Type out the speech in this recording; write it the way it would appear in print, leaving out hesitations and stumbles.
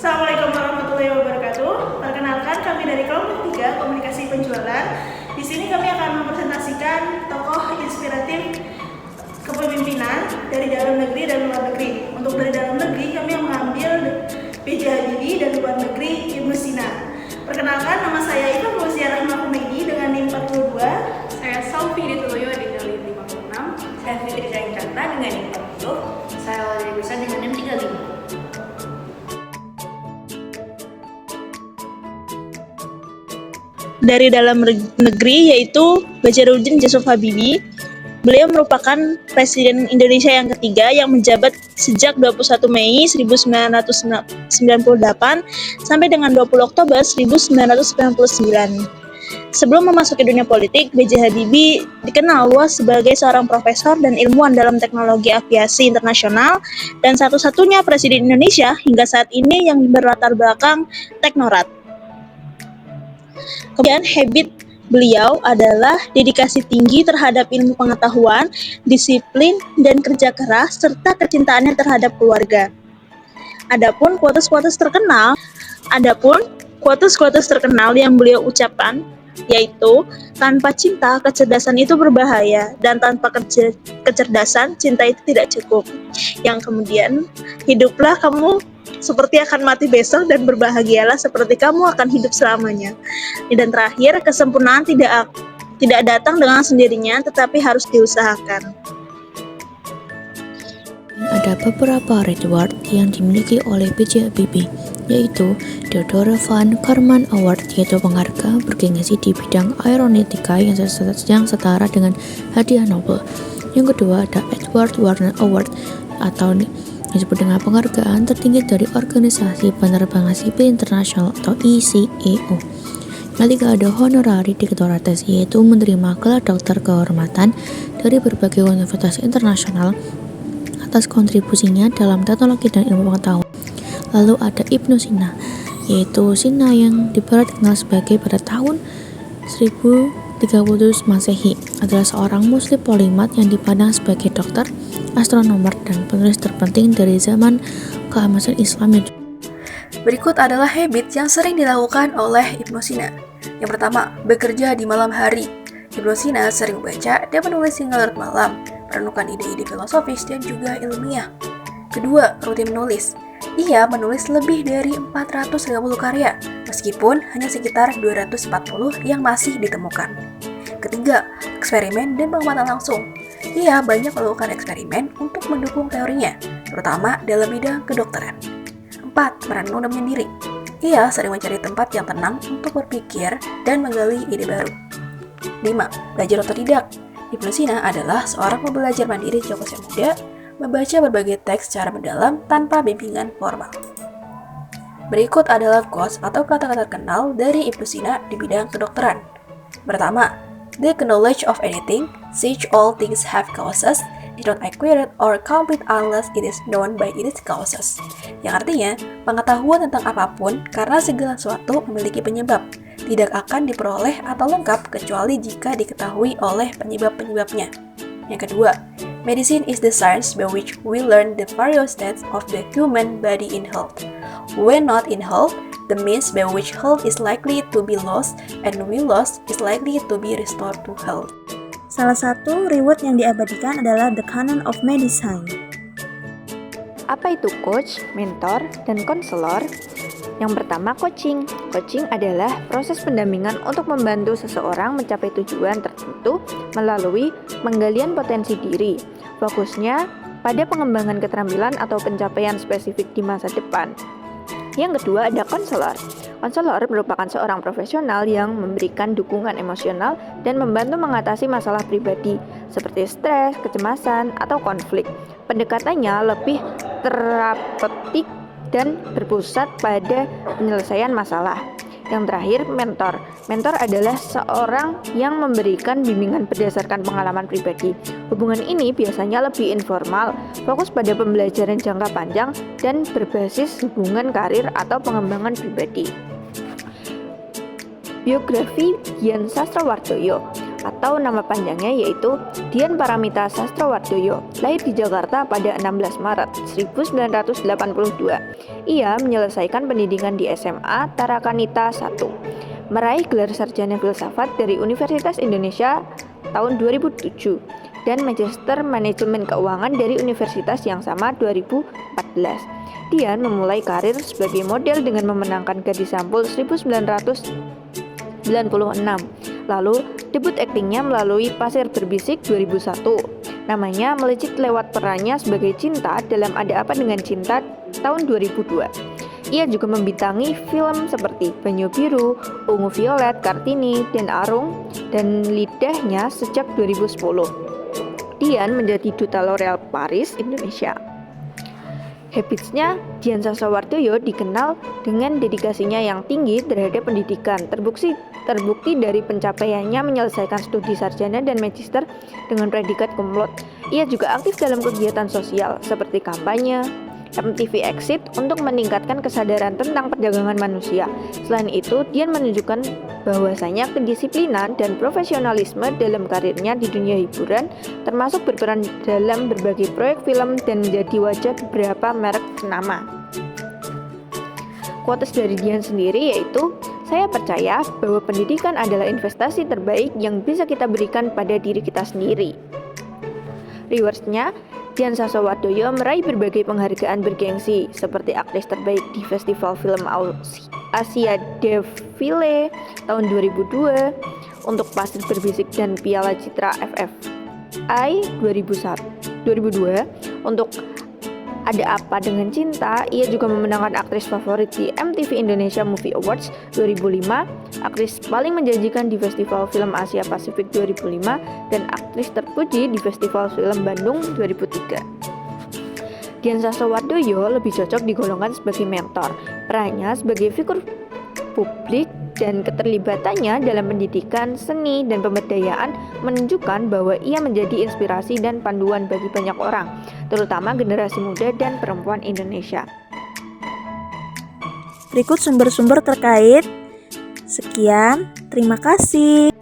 Assalamualaikum warahmatullahi wabarakatuh. Perkenalkan, kami dari kelompok 3 Komunikasi Penjualan. Di sini kami akan mempresentasikan tokoh inspiratif kepemimpinan dari dalam negeri dan luar negeri. Untuk dari dalam negeri kami mengambil B.J. Habibie dan luar negeri Ibnu Sina. Perkenalkan, nama saya Iva Fauziah Rahma Humaydi dengan NIM 42. Saya Saufi Dituloyo dengan NIM 56. Saya Fitri Chandra dengan NIM 40. Saya Wali Bisa dengan NIM 35. Dari dalam negeri yaitu Badjaruddin Yusuf Habibie. Beliau merupakan Presiden Indonesia yang ketiga yang menjabat sejak 21 Mei 1998 sampai dengan 20 Oktober 1999. Sebelum memasuki dunia politik, B.J. Habibie dikenal luas sebagai seorang profesor dan ilmuwan dalam teknologi aviasi internasional dan satu-satunya Presiden Indonesia hingga saat ini yang berlatar belakang teknorat. Kemudian habit beliau adalah dedikasi tinggi terhadap ilmu pengetahuan, disiplin, dan kerja keras, serta kecintaannya terhadap keluarga. Adapun quotes-quotes terkenal yang beliau ucapkan yaitu, tanpa cinta, kecerdasan itu berbahaya, dan tanpa kecerdasan, cinta itu tidak cukup. Yang kemudian, hiduplah kamu seperti akan mati besok dan berbahagialah seperti kamu akan hidup selamanya. Dan terakhir, kesempurnaan tidak datang dengan sendirinya, tetapi harus diusahakan. Ada beberapa reward yang dimiliki oleh B.J. Habibie, yaitu Theodore Van Karman Award, yaitu penghargaan bergengsi di bidang aeronautika yang setara dengan hadiah Nobel. Yang kedua ada Edward Warner Award, atau disebut dengan penghargaan tertinggi dari Organisasi Penerbangan Sipil Internasional atau ICAO. Yang ketiga ada Honorary Doctorates, yaitu menerima gelar dokter kehormatan dari berbagai universitas internasional atas kontribusinya dalam teknologi dan ilmu pengetahuan. Lalu ada Ibnu Sina, yaitu Sina yang dikenal sebagai pada tahun 1030 Masehi, adalah seorang muslim polimat yang dipandang sebagai dokter, astronomer, dan penulis terpenting dari zaman keemasan Islam. Berikut adalah habit yang sering dilakukan oleh Ibnu Sina. Yang pertama, bekerja di malam hari. Ibnu Sina sering membaca dan menulis hingga larut malam, merenungkan ide-ide filosofis dan juga ilmiah. Kedua, rutin menulis. Ia menulis lebih dari 450 karya, meskipun hanya sekitar 240 yang masih ditemukan. Ketiga, eksperimen dan pengamatan langsung. Ia banyak melakukan eksperimen untuk mendukung teorinya, terutama dalam bidang kedokteran. 4. Merenung dan menyendiri. Ia sering mencari tempat yang tenang untuk berpikir dan menggali ide baru. 5. Belajar otodidak. Ibnu Sina adalah seorang pembelajar mandiri sejak usia muda, membaca berbagai teks secara mendalam tanpa bimbingan formal. Berikut adalah quotes atau kata-kata terkenal dari Ibnu Sina di bidang kedokteran. Pertama, the knowledge of anything, since all things have causes, is not acquired or complete unless it is known by its causes. Yang artinya, pengetahuan tentang apapun karena segala sesuatu memiliki penyebab, tidak akan diperoleh atau lengkap kecuali jika diketahui oleh penyebab-penyebabnya. Yang kedua, medicine is the science by which we learn the various states of the human body in health. When not in health, the means by which health is likely to be lost and when lost is likely to be restored to health. Salah satu reward yang diabadikan adalah The Canon of Medicine. Apa itu coach, mentor, dan konselor? Yang pertama, coaching. Coaching adalah proses pendampingan untuk membantu seseorang mencapai tujuan tertentu melalui penggalian potensi diri. Fokusnya pada pengembangan keterampilan atau pencapaian spesifik di masa depan. Yang kedua ada konselor. Konselor merupakan seorang profesional yang memberikan dukungan emosional dan membantu mengatasi masalah pribadi seperti stres, kecemasan, atau konflik. Pendekatannya lebih terapeutik dan berpusat pada penyelesaian masalah. Yang terakhir, mentor. Mentor adalah seorang yang memberikan bimbingan berdasarkan pengalaman pribadi. Hubungan ini biasanya lebih informal, fokus pada pembelajaran jangka panjang, dan berbasis hubungan karir atau pengembangan pribadi. Biografi Dian Sastrowardoyo. atau nama panjangnya yaitu Dian Paramita Sastrowardoyo, lahir di Jakarta pada 16 Maret 1982. Ia menyelesaikan pendidikan di SMA Tarakanita I, meraih gelar sarjana filsafat dari Universitas Indonesia tahun 2007 dan Magister Manajemen Keuangan dari universitas yang sama 2014. Dian memulai karir sebagai model dengan memenangkan Gadis Sampul 1996. Lalu debut aktingnya melalui Pasir Berbisik 2001. Namanya melejit lewat perannya sebagai Cinta dalam Ada Apa Dengan Cinta tahun 2002. Ia juga membintangi film seperti Banyu Biru, Ungu Violet, Kartini, dan Arung dan Lidahnya sejak 2010. Dian menjadi Duta L'Oreal Paris, Indonesia. Habitsnya, Dian Sastrowardoyo dikenal dengan dedikasinya yang tinggi terhadap pendidikan. Terbukti dari pencapaiannya menyelesaikan studi sarjana dan magister dengan predikat cum laude. Ia juga aktif dalam kegiatan sosial seperti kampanye, MTV Exit untuk meningkatkan kesadaran tentang perdagangan manusia. Selain itu, Dian menunjukkan bahwasanya kedisiplinan dan profesionalisme dalam karirnya di dunia hiburan, termasuk berperan dalam berbagai proyek film dan menjadi wajah beberapa merek ternama. Quotes dari Dian sendiri yaitu, "Saya percaya bahwa pendidikan adalah investasi terbaik yang bisa kita berikan pada diri kita sendiri." Reverse-nya, Dian Sastrowardoyo meraih berbagai penghargaan bergengsi seperti aktris terbaik di Festival Film Asia Deville tahun 2002 untuk Pasir Berbisik dan Piala Citra FFI 2002 untuk Ada Apa Dengan Cinta. Ia juga memenangkan aktris favorit di MTV Indonesia Movie Awards 2005, aktris paling menjanjikan di Festival Film Asia Pasifik 2005, dan aktris terpuji di Festival Film Bandung 2003. Dian Sastrowardoyo lebih cocok digolongkan sebagai mentor. Perannya sebagai figur publik dan keterlibatannya dalam pendidikan, seni, dan pemberdayaan menunjukkan bahwa ia menjadi inspirasi dan panduan bagi banyak orang, terutama generasi muda dan perempuan Indonesia. Berikut sumber-sumber terkait. Sekian, terima kasih.